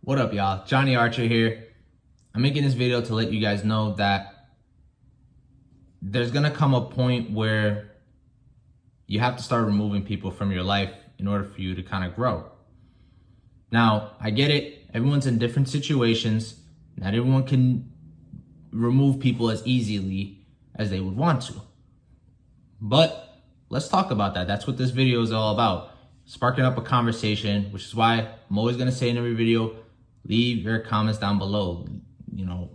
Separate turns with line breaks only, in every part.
What up, y'all? Johnny Archer here. I'm making this video to let you guys know that there's gonna come a point where you have to start removing people from your life in order for you to kind of grow. Now, I get it. Everyone's in different situations. Not everyone can remove people as easily as they would want to. But let's talk about that. That's what this video is all about. Sparking up a conversation, which is why I'm always gonna say in every video, leave your comments down below. You know,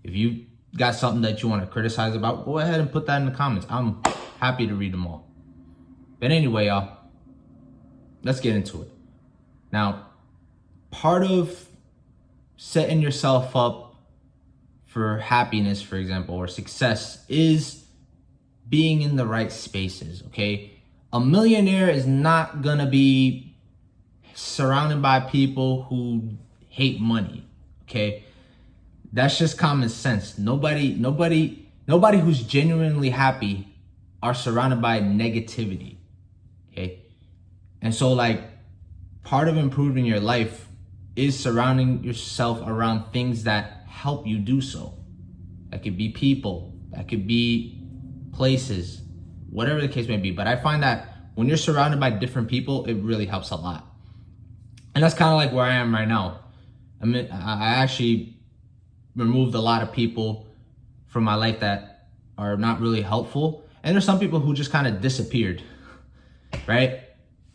if you got something that you want to criticize about, go ahead and put that in the comments. I'm happy to read them all. But anyway, y'all, let's get into it. Now, part of setting yourself up for happiness, for example, or success is being in the right spaces, okay? A millionaire is not gonna be surrounded by people who hate money, okay? That's just common sense. Nobody who's genuinely happy are surrounded by negativity, okay? And so, like, part of improving your life is surrounding yourself around things that help you do so. That could be people, that could be places, whatever the case may be. But I find that when you're surrounded by different people, it really helps a lot. And that's kind of like where I am right now. I actually removed a lot of people from my life that are not really helpful. And there's some people who just kind of disappeared, right?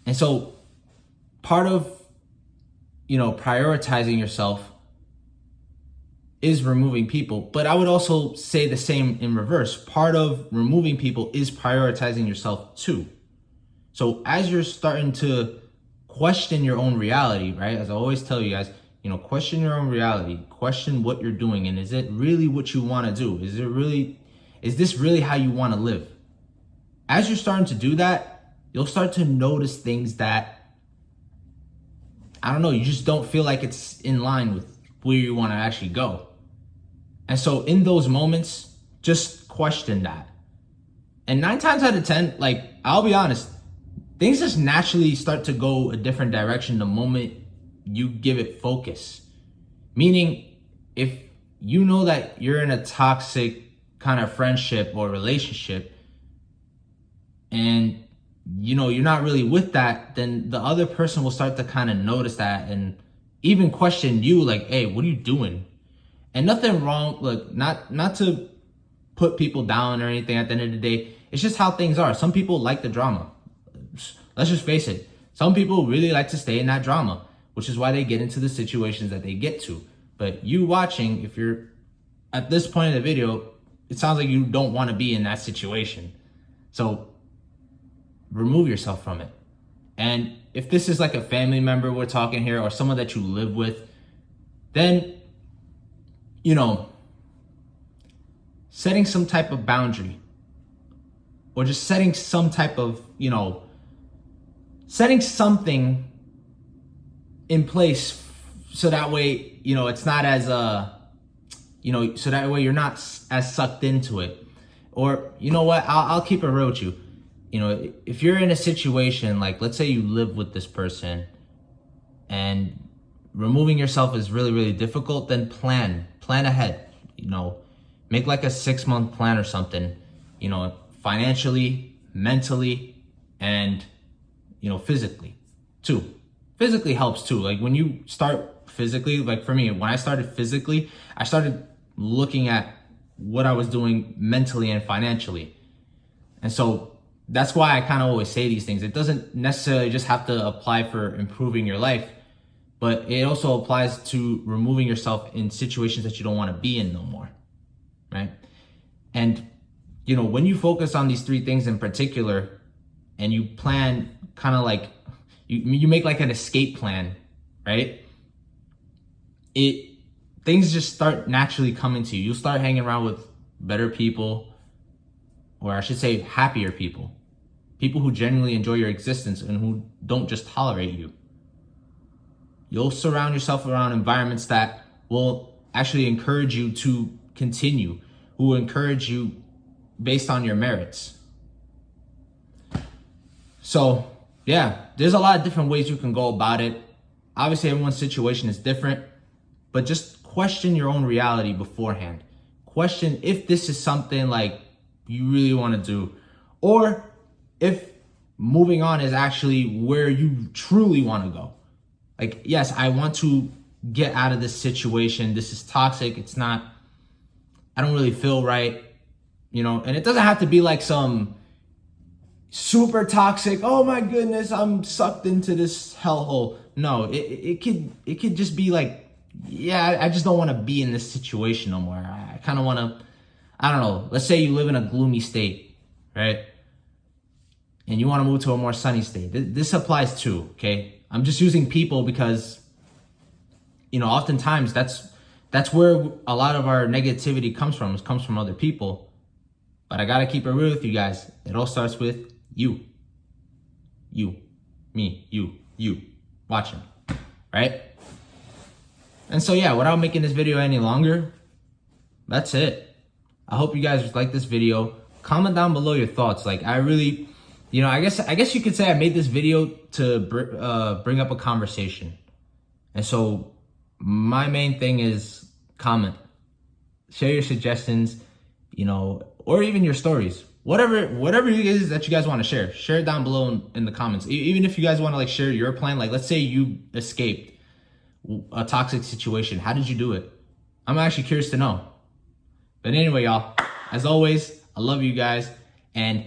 And so part of, prioritizing yourself is removing people. But I would also say the same in reverse. Part of removing people is prioritizing yourself too. So as you're starting to question your own reality, right? As I always tell you guys, question your own reality, question what you're doing. And is it really what you want to do? Is this really how you want to live? As you're starting to do that, you'll start to notice things that, you just don't feel like it's in line with where you want to actually go. And so in those moments, just question that. And 9 times out of 10, I'll be honest, things just naturally start to go a different direction the moment you give it focus. Meaning, if you know that you're in a toxic kind of friendship or relationship and you're not really with that, then the other person will start to kind of notice that and even question you, like, hey, what are you doing? And nothing wrong, look, not to put people down or anything at the end of the day. It's just how things are. Some people like the drama. Let's just face it. Some people really like to stay in that drama, which is why they get into the situations that they get to. But you watching, if you're at this point in the video, it sounds like you don't want to be in that situation. So remove yourself from it. And if this is like a family member we're talking here, or someone that you live with, then, setting some type of boundary, or just setting some type of, setting something in place so that way, it's not as, so that way you're not as sucked into it. Or, I'll keep it real with you. If you're in a situation, like, let's say you live with this person and removing yourself is really, really difficult, then plan ahead, make like a 6-month plan or something, financially, mentally, and, physically too. Physically helps too. Like, when you start physically, like for me, when I started physically, I started looking at what I was doing mentally and financially. And so that's why I kind of always say these things. It doesn't necessarily just have to apply for improving your life, but it also applies to removing yourself in situations that you don't want to be in no more, right? And, when you focus on these 3 things in particular, and you plan kind of like, you make like an escape plan, right? Things just start naturally coming to you. You'll start hanging around with better people, or I should say happier people. People who genuinely enjoy your existence and who don't just tolerate you. You'll surround yourself around environments that will actually encourage you to continue, who will encourage you based on your merits. So, yeah, there's a lot of different ways you can go about it. Obviously, everyone's situation is different, but just question your own reality beforehand. Question if this is something like you really want to do, or if moving on is actually where you truly want to go. Like, yes, I want to get out of this situation. This is toxic. I don't really feel right, and it doesn't have to be like some super toxic, oh my goodness, I'm sucked into this hellhole. No, it could just be like, yeah, I just don't want to be in this situation no more. I kind of want to, I don't know, let's say you live in a gloomy state, right? And you want to move to a more sunny state. This applies too, okay? I'm just using people because, oftentimes that's where a lot of our negativity comes from. It comes from other people. But I got to keep it real with you guys. It all starts with you. You. Me. You. Watching. Right? And so, yeah, without making this video any longer, that's it. I hope you guys like this video. Comment down below your thoughts. Like, I really, I guess you could say I made this video to bring up a conversation. And so my main thing is comment. Share your suggestions, or even your stories. Whatever it is that you guys want to share it down below in the comments. Even if you guys want to share your plan, let's say you escaped a toxic situation. How did you do it? I'm actually curious to know. But anyway, y'all, as always, I love you guys, and